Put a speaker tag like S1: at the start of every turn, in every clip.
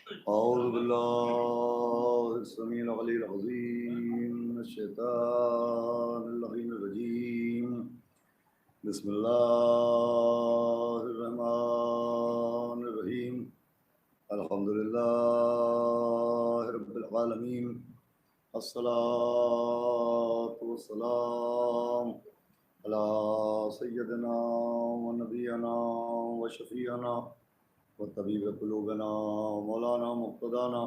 S1: أعوذ بالله السميع العلي العظيم من الشيطان اللعين الرجيم. بسم الله الرحمن الرحيم. الحمد لله رب العالمين. الصلاة والسلام على سيدنا ونبينا وشفيعنا وطبيب قلوبنا مولانا مقتدانا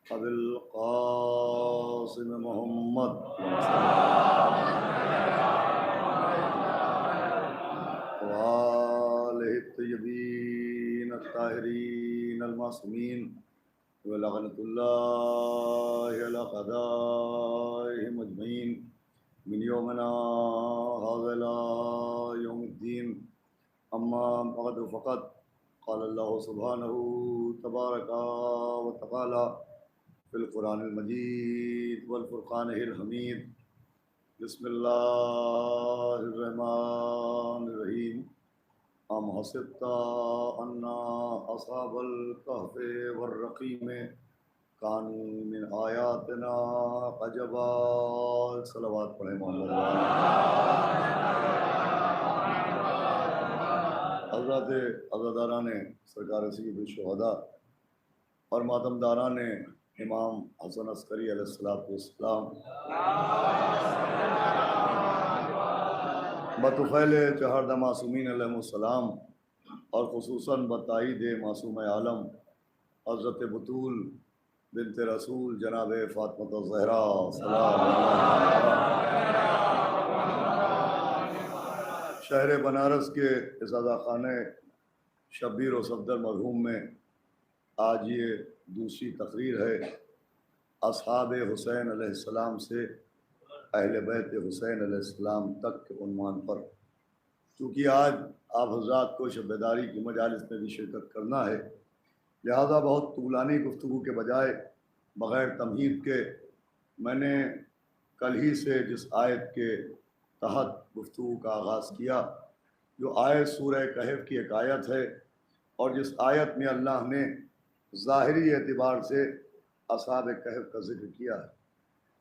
S1: ابو القاسم محمد وآلہ الطیبین الطاہرین المعصومین ولعنۃ اللہ علی اعدائہم اجمعین من یومنا ھذا الی یوم الدین. اما بعد فقط قال اللہ سبحانہ تبارک و تعالی فی القرآن المجید والفرقان الحمید. بسم اللہ الرحمن الرحیم. ام حسبت ان اصحاب الکہف والرقیم کانوا من آیاتنا عجبا. صلوات پڑھیں محمد. حضرات عزاداران سرکار سید الشہداء اور ماتمداران امام حسن عسکری علیہ السلام بطفیل چہردہ معصومین علیہ السلام اور خصوصاً بتائید معصوم عالم حضرت بطول بنت رسول جناب فاطمہ الزہرا سلام علیہ. شہر بنارس کے اساتذہ خانے شبیر و صفدر مرحوم میں آج یہ دوسری تقریر ہے اصحاب حسین علیہ السلام سے اہل بیت حسین علیہ السلام تک کے عنوان پر. چونکہ آج آپ حضرات کو شب بیداری کی مجالس میں بھی شرکت کرنا ہے، لہذا بہت طولانی گفتگو کے بجائے بغیر تمہید کے میں نے کل ہی سے جس آیت کے تحت گفتگو کا آغاز کیا، جو آیت سورہ کہف کی ایک آیت ہے اور جس آیت میں اللہ نے ظاہری اعتبار سے اصحاب کہف کا ذکر کیا ہے.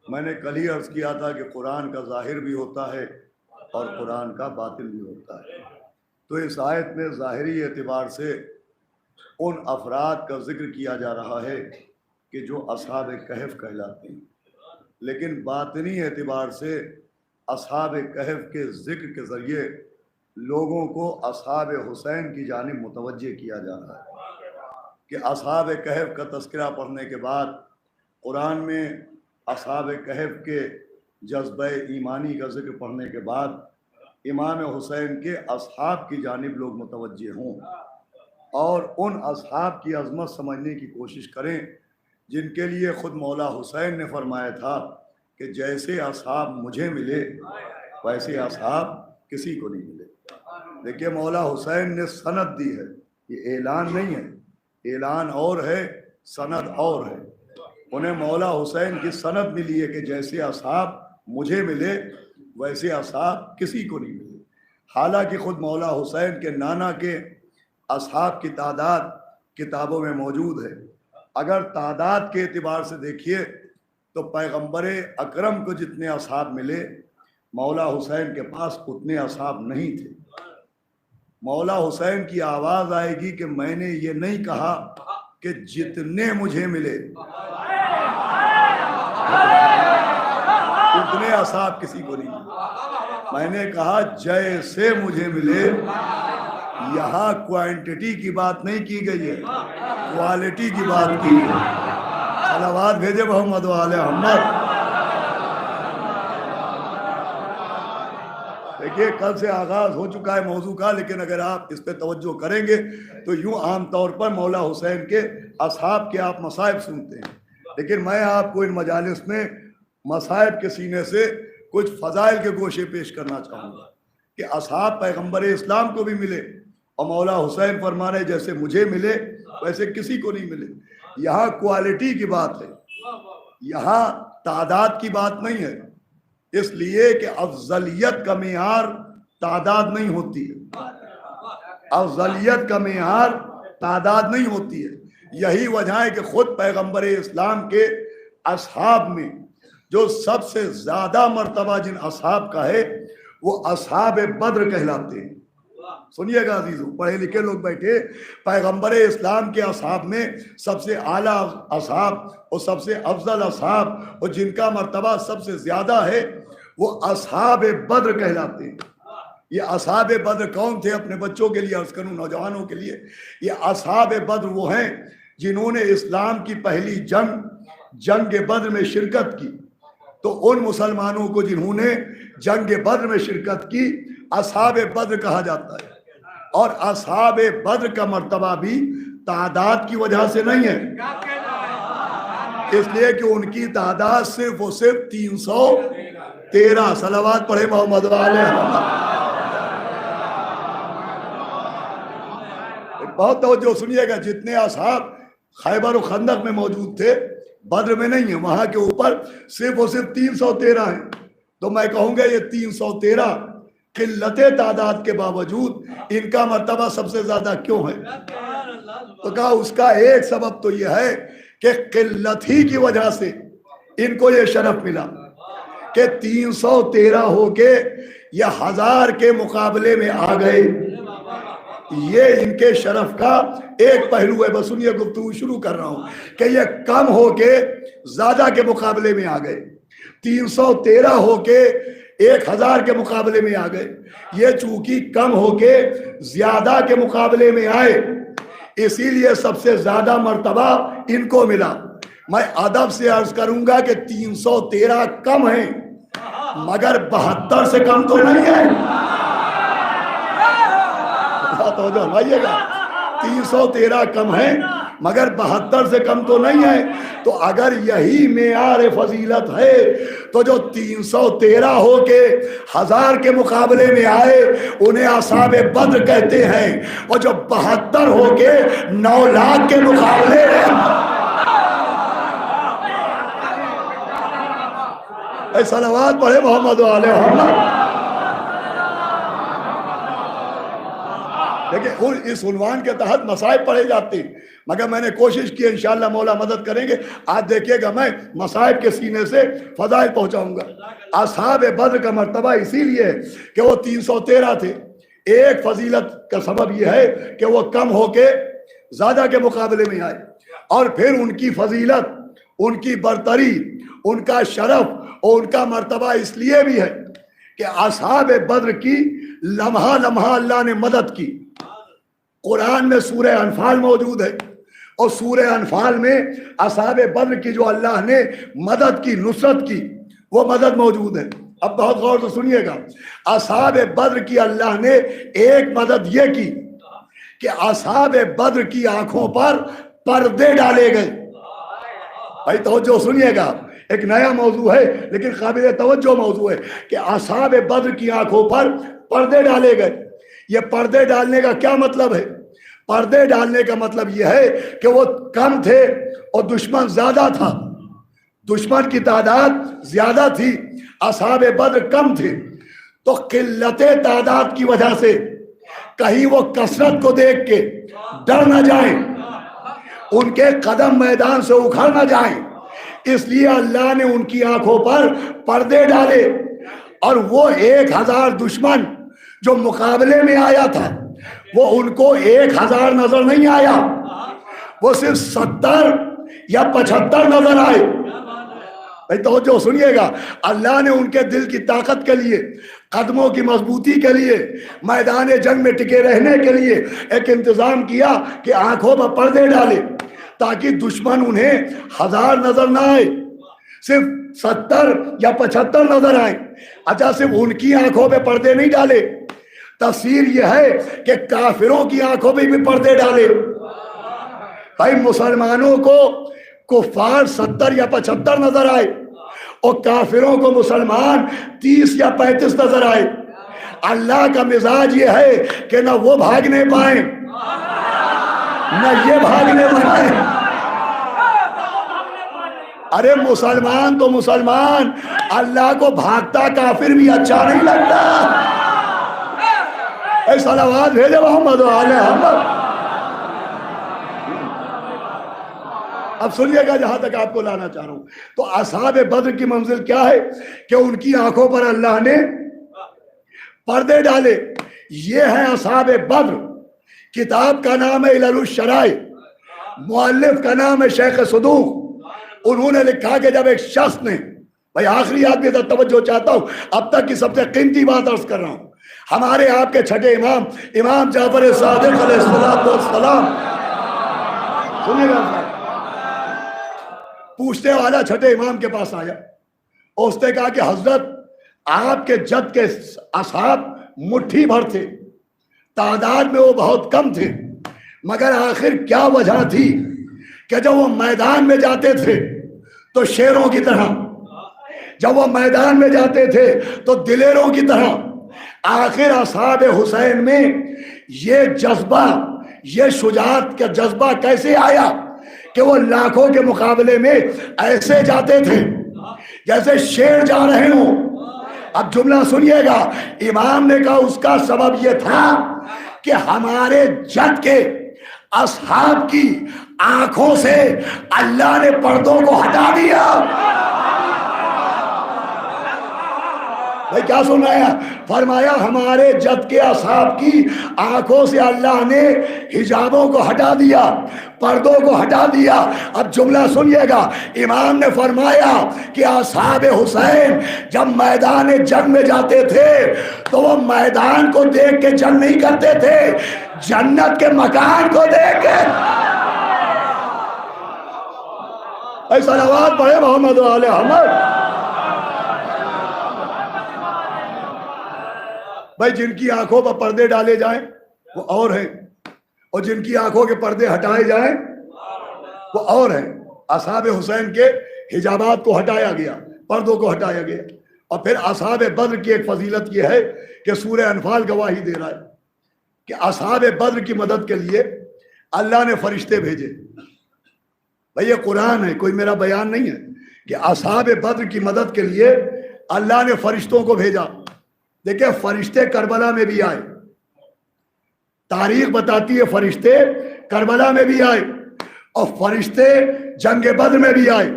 S1: میں نے کل ہی عرض کیا تھا کہ قرآن کا ظاہر بھی ہوتا ہے اور قرآن کا باطن بھی ہوتا ہے. تو اس آیت میں ظاہری اعتبار سے ان افراد کا ذکر کیا جا رہا ہے کہ جو اصحاب کہف کہلاتے ہیں، لیکن باطنی اعتبار سے اصحاب کہف کے ذکر کے ذریعے لوگوں کو اصحاب حسین کی جانب متوجہ کیا جا رہا ہے کہ اصحاب کہف کا تذکرہ پڑھنے کے بعد قرآن میں اصحاب کہف کے جذبہ ایمانی کا ذکر پڑھنے کے بعد امام حسین کے اصحاب کی جانب لوگ متوجہ ہوں اور ان اصحاب کی عظمت سمجھنے کی کوشش کریں جن کے لیے خود مولا حسین نے فرمایا تھا کہ جیسے اصحاب مجھے ملے ویسے اصحاب کسی کو نہیں ملے. دیکھیے مولا حسین نے سند دی ہے، یہ اعلان نہیں ہے، اعلان اور ہے سند اور ہے. انہیں مولا حسین کی سند ملی ہے کہ جیسے اصحاب مجھے ملے ویسے اصحاب کسی کو نہیں ملے. حالانکہ خود مولا حسین کے نانا کے اصحاب کی تعداد کتابوں میں موجود ہے. اگر تعداد کے اعتبار سے دیکھیے تو پیغمبر اکرم کو جتنے اصحاب ملے مولا حسین کے پاس اتنے اصحاب نہیں تھے. مولا حسین کی آواز آئے گی کہ میں نے یہ نہیں کہا کہ جتنے مجھے ملے اتنے اصحاب کسی کو نہیں ملے، میں نے کہا جیسے مجھے ملے. یہاں کوانٹٹی کی بات نہیں کی گئی ہے، کوالٹی کی بات کی ہے. صلوات بھیجے محمد و آل محمد. دیکھیے کل سے آغاز ہو چکا ہے موضوع کا، لیکن اگر آپ اس پہ توجہ کریں گے تو یوں عام طور پر مولا حسین کے اصحاب کے آپ مصائب سنتے ہیں، لیکن میں آپ کو ان مجالس میں مصائب کے سینے سے کچھ فضائل کے گوشے پیش کرنا چاہوں گا کہ اصحاب پیغمبر اسلام کو بھی ملے اور مولا حسین فرما رہے جیسے مجھے ملے ویسے کسی کو نہیں ملے. یہاں کوالٹی کی بات ہے، یہاں تعداد کی بات نہیں ہے، اس لیے کہ افضلیت کا معیار تعداد نہیں ہوتی ہے، افضلیت کا معیار تعداد نہیں ہوتی ہے. یہی وجہ ہے کہ خود پیغمبر اسلام کے اصحاب میں جو سب سے زیادہ مرتبہ جن اصحاب کا ہے وہ اصحاب بدر کہلاتے ہیں۔ سنیے گا عزیزو، پڑھے لکھے لوگ بیٹھے، پیغمبر اسلام کے اصحاب میں سب سے اعلیٰ اصحاب اور سب سے افضل اصحاب اور جن کا مرتبہ سب سے زیادہ ہے وہ اصحاب بدر کہلاتے ہیں۔ یہ اصحاب بدر کون تھے؟ اپنے بچوں کے لیے عرض کروں، نوجوانوں کے لیے، یہ اصحاب بدر وہ ہیں جنہوں نے اسلام کی پہلی جنگ بدر میں شرکت کی۔ تو ان مسلمانوں کو جنہوں نے جنگ بدر میں شرکت کی اصحاب بدر کہا جاتا ہے۔ اور اصحاب بدر کا مرتبہ بھی تعداد کی وجہ سے نہیں ہے، اس لیے کہ ان کی تعداد صرف و صرف 313۔ صلوات پڑھے محمد علیہ۔ بہت توجہ سنیے گا، جتنے اصحاب خیبر و خندق میں موجود تھے بدر میں نہیں ہیں، وہاں کے اوپر صرف و صرف 313 ہیں۔ تو میں کہوں گا یہ 313 قلت تعداد کے باوجود ان کا مرتبہ سب سے زیادہ کیوں ہے؟ تو کہا اس کا ایک سبب تو یہ ہے کہ قلت ہی کی وجہ سے ان کو یہ شرف ملا کہ 313 ہو کے یہ 1000 کے مقابلے میں آ گئے۔ یہ ان کے شرف کا ایک پہلو ہے۔ بس سنیے، گفتگو شروع کر رہا ہوں کہ یہ کم ہو کے زیادہ کے مقابلے میں آ گئے، 313 ہو کے 1000 کے مقابلے میں آ گئے۔ یہ چونکہ کم ہو کے زیادہ کے مقابلے میں آئے اسی لیے سب سے زیادہ مرتبہ ان کو ملا۔ میں ادب سے عرض کروں گا کہ 313 کم ہیں مگر 72 سے کم تو نہیں ہے۔ 313 کم ہیں مگر 72 سے کم تو نہیں ہے۔ تو اگر یہی معیار فضیلت ہے تو جو 313 ہو کے 1000 کے مقابلے میں آئے انہیں اصحاب بدر کہتے ہیں، اور جو 72 ہو کے 9 لاکھ کے مقابلے صلوات پڑھے محمد علیہ محمد۔ لیکن اس عنوان کے تحت مصائب پڑھے جاتے ہیں، مگر میں نے کوشش کی، انشاءاللہ مولا مدد کریں گے، آج دیکھیے گا میں مصائب کے سینے سے فضائل پہنچاؤں گا۔ اصحاب بدر کا مرتبہ اسی لیے ہے کہ وہ 313 تھے۔ ایک فضیلت کا سبب یہ ہے کہ وہ کم ہو کے زیادہ کے مقابلے میں آئے، اور پھر ان کی فضیلت، ان کی برتری، ان کا شرف اور ان کا مرتبہ اس لیے بھی ہے کہ اصحاب بدر کی لمحہ لمحہ اللہ نے مدد کی۔ قرآن میں سورہ انفال موجود ہے، اور سورہ انفال میں اصحاب بدر کی جو اللہ نے مدد کی، نصرت کی، وہ مدد موجود ہے۔ اب بہت غور سے سنیے گا، اصحاب بدر کی اللہ نے ایک مدد یہ کی کہ اصحاب بدر کی آنکھوں پر پردے ڈالے گئے۔ بھائی توجہ سنیے گا، ایک نیا موضوع ہے لیکن قابل توجہ موضوع ہے کہ اصحاب بدر کی آنکھوں پر پردے ڈالے گئے۔ یہ پردے ڈالنے کا کیا مطلب ہے؟ پردے ڈالنے کا مطلب یہ ہے کہ وہ کم تھے اور دشمن زیادہ تھا، دشمن کی تعداد زیادہ تھی، اصحاب بدر کم تھے۔ تو قلت تعداد کی وجہ سے کہیں وہ کثرت کو دیکھ کے ڈر نہ جائیں، ان کے قدم میدان سے اکھڑ نہ جائیں، اس لیے اللہ نے ان کی آنکھوں پر پردے ڈالے، اور وہ 1000 دشمن جو مقابلے میں آیا تھا وہ ان کو 1000 نظر نہیں آیا، وہ صرف 70 یا 75 نظر آئے۔ بھائی توجہ سنیے گا، اللہ نے ان کے دل کی طاقت کے لیے، قدموں کی مضبوطی کے لیے، میدان جنگ میں ٹکے رہنے کے لیے ایک انتظام کیا کہ آنکھوں پر پردے ڈالے تاکہ دشمن انہیں 1000 نظر نہ آئے، صرف 70 یا 75 نظر آئے۔ اچھا، صرف ان کی آنکھوں پہ پردے نہیں ڈالے، تفسیر یہ ہے کہ کافروں کی آنکھوں پہ بھی پردے ڈالے۔ بھائی مسلمانوں کو کفار 70 یا 75 نظر آئے اور کافروں کو مسلمان 30 یا 35 نظر آئے۔ اللہ کا مزاج یہ ہے کہ نہ وہ بھاگنے پائیں نہ یہ بھاگنے پائیں۔ ارے مسلمان تو مسلمان، اللہ کو بھاگتا کافر بھی اچھا نہیں لگتا۔ اے صلوات بھیجے محمد علیہ محمد۔ اب سنیے گا جہاں تک آپ کو لانا چاہ رہا ہوں. تو اصحاب بدر کی منزل کیا ہے کہ ان کی آنکھوں پر اللہ نے پردے ڈالے. یہ ہے اصحاب بدر. کتاب کا نام ہے علل الشرائع، مؤلف کا نام ہے شیخ صدوق. انہوں نے لکھا کہ جب ایک شخص نے، بھائی آخری آدمی تک توجہ چاہتا ہوں، اب تک کی سب سے قیمتی بات عرض کر رہا ہوں. ہمارے آپ کے چھٹے امام، امام جعفر صادق علیہ السلام، سنیے گا، پوچھنے والا چھٹے امام کے پاس آیا. اس نے کہا کہ حضرت آپ کے جد کے اصحاب مٹھی بھر تھے، تعداد میں وہ بہت کم تھے، مگر آخر کیا وجہ تھی کہ جب وہ میدان میں جاتے تھے تو شیروں کی طرح، جب وہ میدان میں جاتے تھے تو دلیروں کی طرح. آخر اصحاب حسین میں یہ جذبہ، یہ شجاعت کا جذبہ کیسے آیا کہ وہ لاکھوں کے مقابلے میں ایسے جاتے تھے جیسے شیر جا رہے ہوں. اب جملہ سنیے گا. امام نے کہا اس کا سبب یہ تھا کہ ہمارے جد کے اصحاب کی آنکھوں سے اللہ نے پردوں کو ہٹا دیا. بھائی کیا سن رہے ہیں؟ فرمایا ہمارے جد کے اصحاب کی آنکھوں سے اللہ نے حجابوں کو ہٹا دیا، پردوں کو ہٹا دیا. اب جملہ سنیے گا. امام نے فرمایا کہ اصحاب حسین جب میدان جنگ میں جاتے تھے تو وہ میدان کو دیکھ کے جنگ نہیں کرتے تھے، جنت کے مکان کو دیکھ کے. اے صلوات پڑھے محمد و آل محمد. بھائی جن کی آنکھوں پر پردے ڈالے جائیں وہ اور ہیں، اور جن کی آنکھوں کے پردے ہٹائے جائیں وہ اور ہیں. اصحاب حسین کے حجابات کو ہٹایا گیا، پردوں کو ہٹایا گیا. اور پھر اصحاب بدر کی ایک فضیلت یہ ہے کہ سورہ انفال گواہی دے رہا ہے کہ اصحاب بدر کی مدد کے لیے اللہ نے فرشتے بھیجے. بھائی یہ قرآن ہے، کوئی میرا بیان نہیں ہے، کہ اصحاب بدر کی مدد کے لیے اللہ نے فرشتوں کو بھیجا. دیکھیں فرشتے کربلا میں بھی آئے، تاریخ بتاتی ہے فرشتے کربلا میں بھی آئے، اور فرشتے جنگ بدر میں بھی آئے.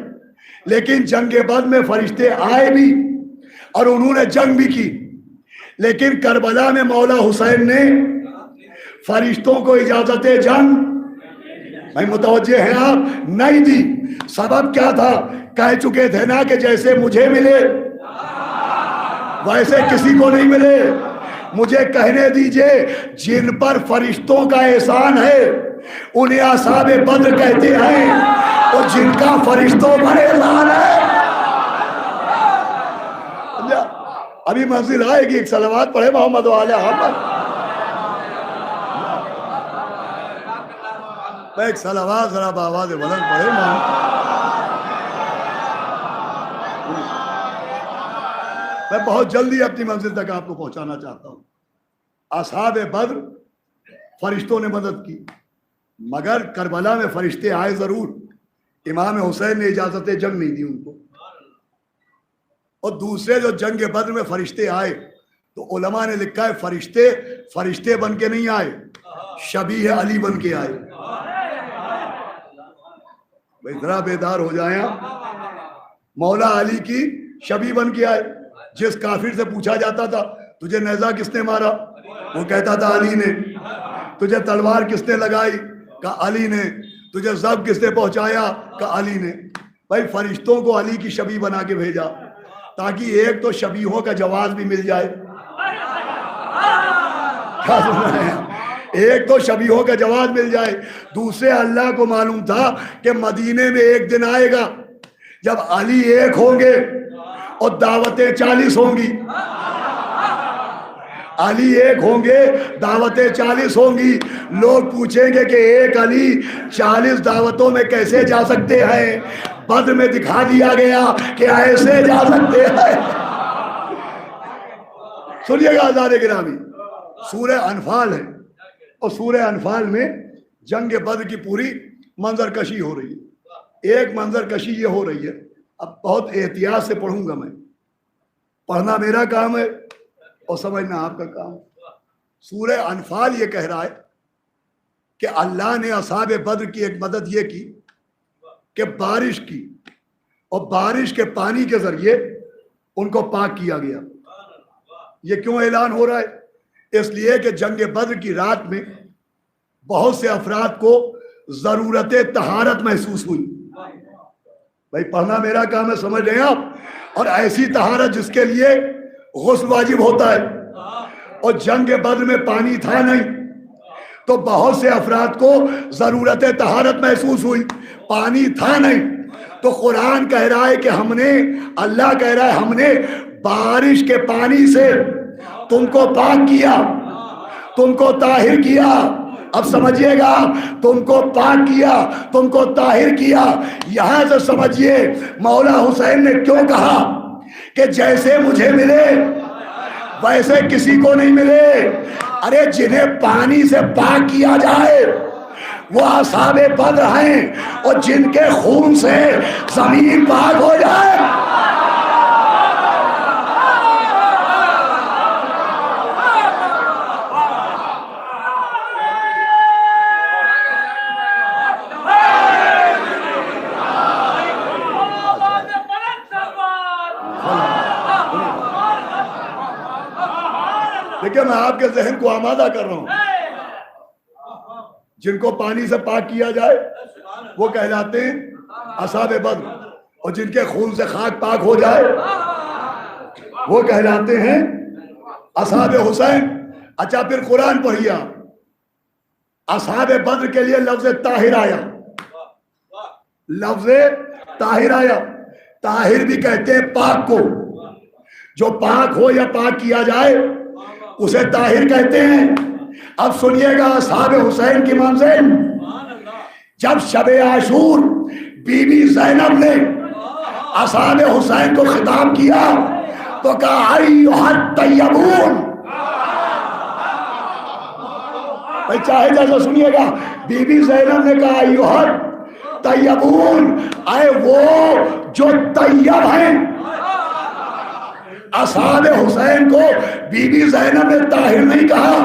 S1: لیکن جنگ بدر میں فرشتے آئے بھی اور انہوں نے جنگ بھی کی، لیکن کربلا میں مولا حسین نے فرشتوں کو اجازت جنگ، بھائی متوجہ ہیں آپ، نہیں دی. سبب کیا تھا؟ کہہ چکے تھے نا کہ جیسے مجھے ملے ویسے کسی کو نہیں ملے. مجھے کہنے دیجئے جن پر فرشتوں کا احسان ہے انہیں اصحاب بدر کہتے ہیں، اور جن کا فرشتوں پر احسان ہے. ابھی منزل آئے گی، ایک صلوات پڑھے محمد و آل محمد. ایک صلوات ذرا بآواز بلند پڑھے محمد. میں بہت جلدی اپنی منزل تک آپ کو پہنچانا چاہتا ہوں. اصحاب بدر فرشتوں نے مدد کی، مگر کربلا میں فرشتے آئے ضرور، امام حسین نے اجازت جنگ نہیں دی ان کو. اور دوسرے جو جنگ بدر میں فرشتے آئے تو علماء نے لکھا ہے فرشتے بن کے نہیں آئے، شبیہ علی بن کے آئے. بھائی ذرا بیدار ہو جائیں آپ. مولا علی کی شبیہ بن کے آئے. جس کافر سے پوچھا جاتا تھا تجھے نیزہ کس نے مارا، وہ کہتا تھا علی نے. تجھے تلوار کس نے لگائی، کہا علی نے. تجھے ضرب کس نے پہنچایا، کہا علی نے. بھائی فرشتوں کو علی کی شبیہ بنا کے بھیجا تاکہ ایک تو شبیہوں کا جواز بھی مل جائے. کیا سن رہے ہیں؟ ایک تو شبیہوں کا جواز مل جائے، دوسرے اللہ کو معلوم تھا کہ مدینے میں ایک دن آئے گا جب علی ایک ہوں گے اور دعوتیں 40 ہوں گی. علی ایک ہوں گے، دعوتیں 40 ہوں گی. لوگ پوچھیں گے کہ ایک علی 40 دعوتوں میں کیسے جا سکتے ہیں؟ بدر میں دکھا دیا گیا کہ ایسے جا سکتے ہیں. سنیے گا آزاد گرامی، سورہ انفال ہے، اور سورہ انفال میں جنگ بدر کی پوری منظر کشی ہو رہی ہے. ایک منظر کشی یہ ہو رہی ہے، اب بہت احتیاط سے پڑھوں گا میں، پڑھنا میرا کام ہے اور سمجھنا آپ کا کام. سورہ انفال یہ کہہ رہا ہے کہ اللہ نے اصحاب بدر کی ایک مدد یہ کی کہ بارش کی اور بارش کے پانی کے ذریعے ان کو پاک کیا گیا۔ یہ کیوں اعلان ہو رہا ہے؟ اس لیے کہ جنگ بدر کی رات میں بہت سے افراد کو ضرورت طہارت محسوس ہوئی۔ بھائی پڑھنا میرا کام ہے، سمجھ رہے ہیں آپ؟ اور ایسی طہارت جس کے لیے غسل واجب ہوتا ہے، اور جنگ بدر میں پانی تھا نہیں، تو بہت سے افراد کو ضرورت طہارت محسوس ہوئی، پانی تھا نہیں۔ تو قرآن کہہ رہا ہے کہ اللہ کہہ رہا ہے ہم نے بارش کے پانی سے تم کو پاک کیا، تم کو طاہر کیا۔ اب سمجھیے گا، تم کو پاک کیا، تم کو طاہر کیا۔ یہاں سے سمجھیے مولا حسین نے کیوں کہا کہ جیسے مجھے ملے ویسے کسی کو نہیں ملے۔ ارے جنہیں پانی سے پاک کیا جائے وہ اصحاب بدر ہیں، اور جن کے خون سے زمین پاک ہو جائے۔ دیکھیں میں آپ کے ذہن کو آمادہ کر رہا ہوں، جن کو پانی سے پاک کیا جائے وہ کہلاتے ہیں اصحاب بدر، اور جن کے خون سے خاک پاک ہو جائے وہ کہلاتے ہیں اصحاب حسین۔ اچھا پھر قرآن پڑھیے آپ، اصحاب بدر کے لیے لفظ طاہر آیا، لفظ طاہر آیا۔ طاہر بھی کہتے ہیں پاک کو، جو پاک ہو یا پاک کیا جائے اسے طاہر کہتے ہیں۔ اب سنیے گا اصحاب حسین کی منزل۔ جب شب عاشور بی بی زینب نے اصحاب حسین کو خطاب کیا تو کہا ایھا الطیبون۔ بھائی چاہے جیسا سنیے گا، بی بی زینب نے کہا ایھا الطیبون، اے وہ جو طیب ہیں۔ اصحاب حسین کو بی بی زینب نے طاہر نہیں کہا،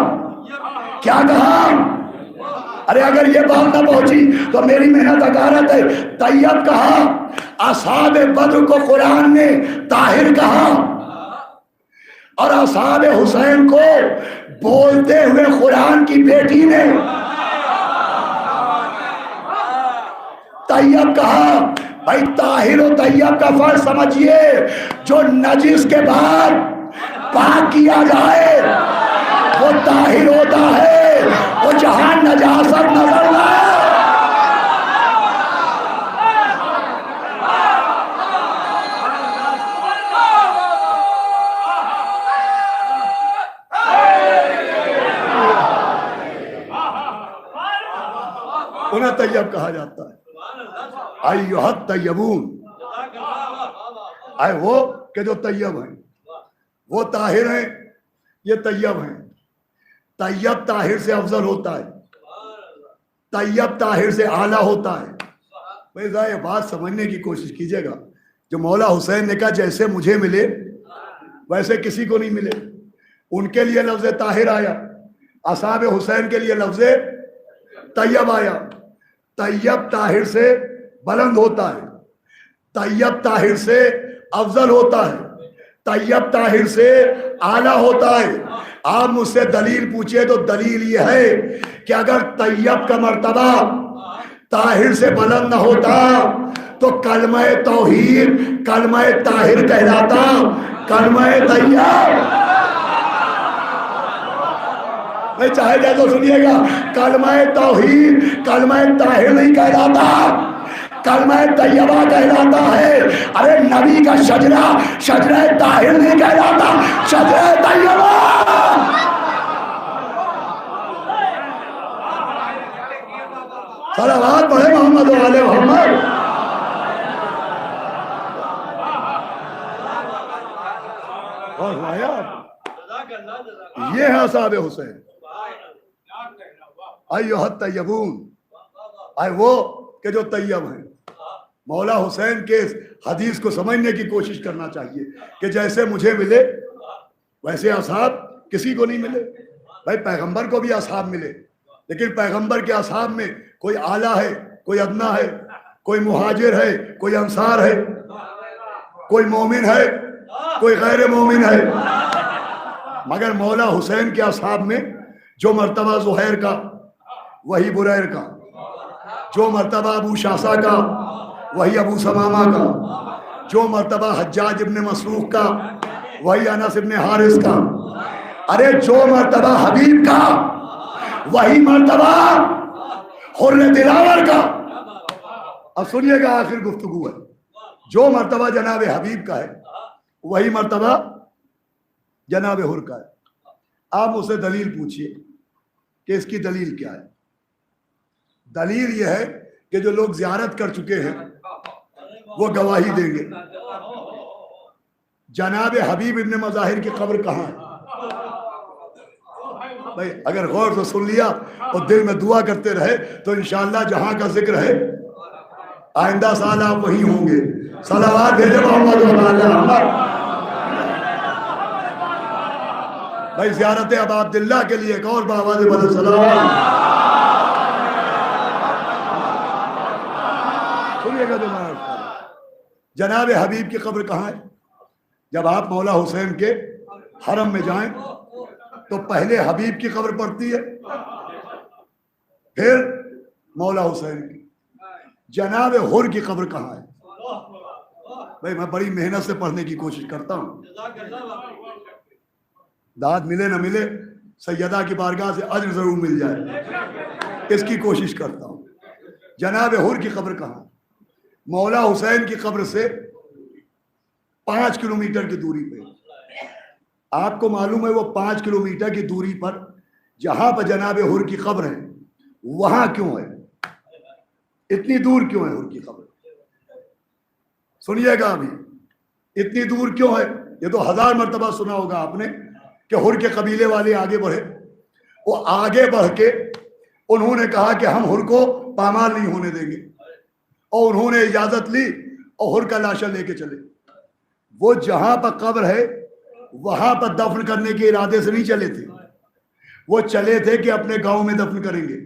S1: کیا کہا؟ ارے اگر یہ بات نہ پہنچی تو میری محنت حقارت ہے۔ طیب کہا۔ اصحاب بدر کو قرآن نے طاہر کہا، اور اصحاب حسین کو بولتے ہوئے قرآن کی بیٹی نے طیب کہا۔ بھائی طاہر و طیب کا فرق سمجھیے، جو نجس کے بعد پاک کیا جائے وہ طاہر ہوتا ہے، وہ جہاں نجاست نظر نہ آئے۔ انہیں طیب کہا جاتا ہے۔ ایھا الطیبون، اے وہ کہ جو طیب ہیں، وہ طاہر ہیں، یہ طیب ہیں۔ طیب طاہر سے افضل ہوتا ہے، طیب طاہر سے اعلیٰ ہوتا ہے۔ بھائی ذرا یہ بات سمجھنے کی کوشش کیجئے گا، جو مولا حسین نے کہا جیسے مجھے ملے ویسے کسی کو نہیں ملے، ان کے لیے لفظ طاہر آیا، اصحاب حسین کے لیے لفظ طیب آیا۔ طیب طاہر سے بلند ہوتا ہے، طیب طاہر سے افضل ہوتا ہے، طیب طاہر سے اعلیٰ ہوتا ہے۔ آپ مجھ سے دلیل پوچھے تو دلیل یہ ہے کہ اگر طیب کا مرتبہ طاہر سے بلند نہ ہوتا تو کلمہ توحید کلمہ طاہر کہلاتا، کلمہ طیب۔ میں چاہے جائے تو سنیے گا، کلمہ توحید کلمہ طاہر نہیں کہلاتا، کلمہ طیبہ کہلاتا ہے۔ ارے نبی کا شجرہ شجرہ طاہر نہیں کہلاتا، شجرہ طیبہ۔ صلوات پڑھے محمد و آل محمد۔ یہ ہے اصحاب حسین۔ ایھا الطیبون، اے وہ کہ جو طیب ہیں۔ مولا حسین کے حدیث کو سمجھنے کی کوشش کرنا چاہیے کہ جیسے مجھے ملے ویسے اصحاب کسی کو نہیں ملے۔ بھائی پیغمبر کو بھی اصحاب ملے، لیکن پیغمبر کے اصحاب میں کوئی اعلیٰ ہے، کوئی ادنا ہے، کوئی مہاجر ہے، کوئی انصار ہے، کوئی مومن ہے، کوئی غیر مومن ہے، مگر مولا حسین کے اصحاب میں جو مرتبہ زہیر کا وہی بریر کا، جو مرتبہ ابو شاسا کا وہی ابو سمامہ کا، جو مرتبہ حجاج ابن مسروق کا وہی انس ابن حارث کا، ارے جو مرتبہ حبیب کا وہی مرتبہ حر دلاور کا۔ اب سنیے گا آخر گفتگو ہے، جو مرتبہ جناب حبیب کا ہے وہی مرتبہ جناب حر کا ہے۔ آپ مجھ سے دلیل پوچھئے کہ اس کی دلیل کیا ہے؟ دلیل یہ ہے کہ جو لوگ زیارت کر چکے ہیں وہ گواہی دیں گے۔ جناب حبیب ابن مظاہر کی قبر کہاں ہے؟ بھائی اگر غور سے سن لیا اور دل میں دعا کرتے رہے تو انشاءاللہ جہاں کا ذکر ہے آئندہ سال آپ وہی ہوں گے۔ صلوات بھیجے محمد محمد۔ بھائی زیارت ابا عبداللہ کے لیے ایک اور باواز بدل صلوات۔ سنیے گا جناب حبیب کی قبر کہاں ہے؟ جب آپ مولا حسین کے حرم میں جائیں تو پہلے حبیب کی قبر پڑتی ہے، پھر مولا حسین کی۔ جناب حر کی قبر کہاں ہے؟ بھائی میں بڑی محنت سے پڑھنے کی کوشش کرتا ہوں، داد ملے نہ ملے سیدہ کی بارگاہ سے اجر ضرور مل جائے، اس کی کوشش کرتا ہوں۔ جناب حر کی قبر کہاں ہے؟ مولا حسین کی قبر سے 5 کلومیٹر کی دوری پہ۔ آپ کو معلوم ہے وہ 5 کلومیٹر کی دوری پر جہاں پر جناب حر کی قبر ہے وہاں کیوں ہے؟ اتنی دور کیوں ہے حر کی قبر؟ سنیے گا ابھی اتنی دور کیوں ہے؟ یہ تو 1000 مرتبہ سنا ہوگا آپ نے کہ حر کے قبیلے والے آگے بڑھے، وہ آگے بڑھ کے انہوں نے کہا کہ ہم حر کو پامال نہیں ہونے دیں گے، اور انہوں نے اجازت لی اور حر کا لاشا لے کے چلے۔ وہ جہاں پر قبر ہے وہاں پر دفن کرنے کے ارادے سے نہیں چلے تھے، وہ چلے تھے کہ اپنے گاؤں میں دفن کریں گے،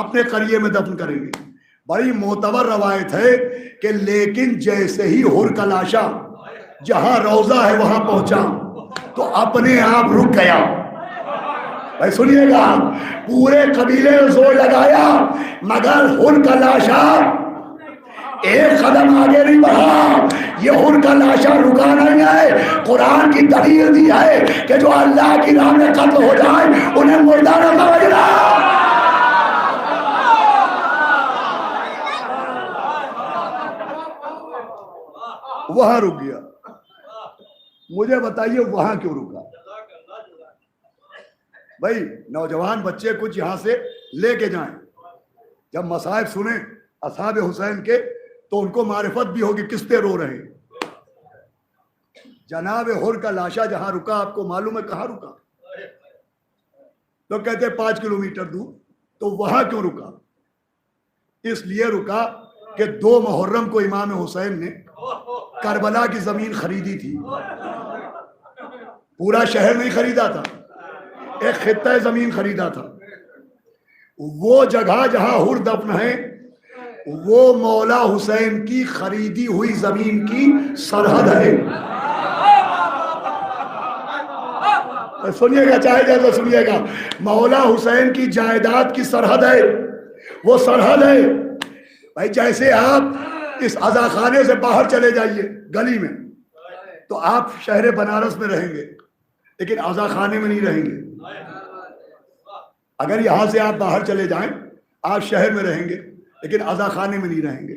S1: اپنے قریے میں دفن کریں گے۔ بڑی معتبر روایت ہے کہ لیکن جیسے ہی حر کا لاشا جہاں روضہ ہے وہاں پہنچا تو اپنے آپ رک گیا۔ بھائی سنیے گا، پورے قبیلے نے زور لگایا مگر حر کا لاشا ایک قدم آگے نہیں بڑھا۔ یہ حر کا لاشا رکا نہیں ہے۔ قرآن کی دلیل دی ہے کہ جو اللہ کی راہ میں قتل ہو جائے انہیں مردہ نہ سمجھنا۔ وہاں رک گیا۔ مجھے بتائیے وہاں کیوں رکا؟ بھائی نوجوان بچے کچھ یہاں سے لے کے جائیں، جب مصائب سنیں اصحاب حسین کے تو ان کو معرفت بھی ہوگی کس پہ رو رہے ہیں۔ جناب حر کا لاشا جہاں رکا آپ کو معلوم ہے کہاں رکا؟ لوگ کہتے ہیں 5 کلومیٹر دور، تو وہاں کیوں رکا؟ اس لیے رکا کہ 2 محرم کو امام حسین نے کربلا کی زمین خریدی تھی۔ پورا شہر نہیں خریدا تھا، ایک خطہ زمین خریدا تھا۔ وہ جگہ جہاں حر دفن ہے وہ مولا حسین کی خریدی ہوئی زمین کی سرحد ہے۔ سنیے گا چاہے جیسے سنیے گا، مولا حسین کی جائیداد کی سرحد ہے، وہ سرحد ہے۔ بھائی جیسے آپ اس عزا خانے سے باہر چلے جائیے گلی میں تو آپ شہر بنارس میں رہیں گے لیکن عزا خانے میں نہیں رہیں گے۔ اگر یہاں سے آپ باہر چلے جائیں آپ شہر میں رہیں گے لیکن عزا خانے میں نہیں رہیں گے،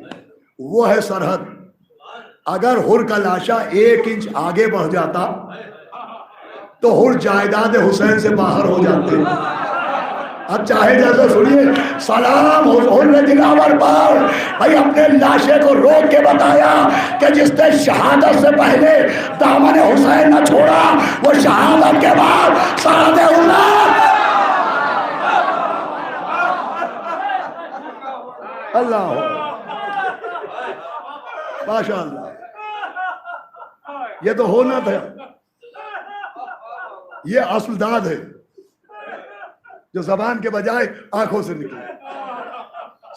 S1: وہ ہے سرحد۔ اگر حر کا لاشا 1 انچ آگے بڑھ جاتا تو حر جائیداد حسین سے باہر ہو جاتے۔ اب چاہے جیسے سنیے، سلام حر دلاور پر۔ بھائی اپنے لاشے کو روک کے بتایا کہ جس نے شہادت سے پہلے دامن حسین نہ چھوڑا وہ شہادت کے بعد سرحد اللہ۔ اللہ ماشاء اللہ، یہ تو ہونا تھا، یہ اصل داد ہے جو زبان کے بجائے آنکھوں سے نکلے۔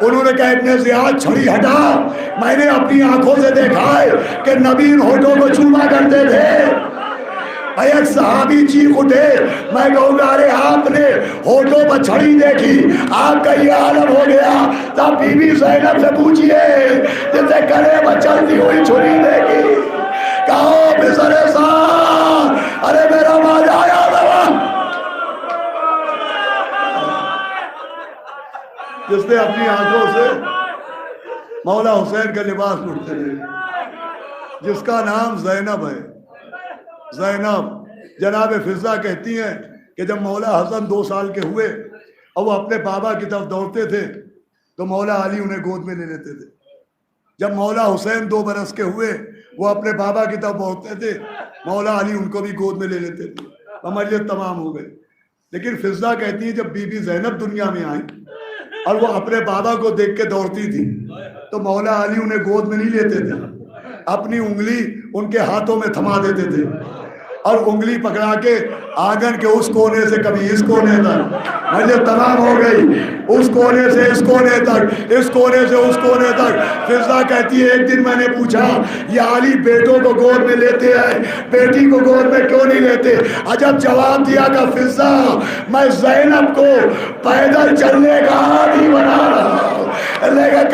S1: انہوں نے کہا ابن زیاد چھڑی ہٹا، میں نے اپنی آنکھوں سے دیکھا ہے کہ نبی ان ہونٹوں کو چوما کرتے تھے۔ ایک صحابی چیخ اٹھے، میں کہوں گا ارے آپ نے ہونٹوں پر چھڑی دیکھی، آپ کا یہ عالم ہو گیا۔ تب بی بی زینب سے پوچھئے جسے گلے میں چلتی ہوئی چھری دیکھی، کہو بسر سان، ارے میرا ماجا آیا تھا، جس نے اپنی آنکھوں سے مولا حسین کا لباس اٹھتے تھے، جس کا نام زینب ہے۔ زینب جناب فضہ کہتی ہیں کہ جب مولا حسن 2 سال کے ہوئے اور وہ اپنے بابا کی طرف دوڑتے تھے تو مولا علی انہیں گود میں لے لیتے تھے۔ جب مولا حسین 2 برس کے ہوئے وہ اپنے بابا کی طرف دوڑتے تھے، مولا علی ان کو بھی گود میں لے لیتے تھے۔ عملیت تمام ہو گئی۔ لیکن فضہ کہتی ہے جب بی بی زینب دنیا میں آئی اور وہ اپنے بابا کو دیکھ کے دوڑتی تھی تو مولا علی انہیں گود میں نہیں لیتے تھے، اپنی انگلی ان کے ہاتھوں میں تھما دیتے تھے اور انگلی پکڑا کے آنگن کے اس کونے سے کبھی اس کونے تک، مجھے تمام ہو گئی، اس کونے سے اس کونے تک، اس کونے سے اس کونے تک۔ فضہ کہتی ہے ایک دن میں نے پوچھا یہ علی بیٹوں کو گود میں لیتے ہیں، بیٹی کو گود میں کیوں نہیں لیتے؟ عجب جواب دیا کہ فضہ میں زینب کو پیدل چلنے کا عادی بنا رہا ہوں، لیکن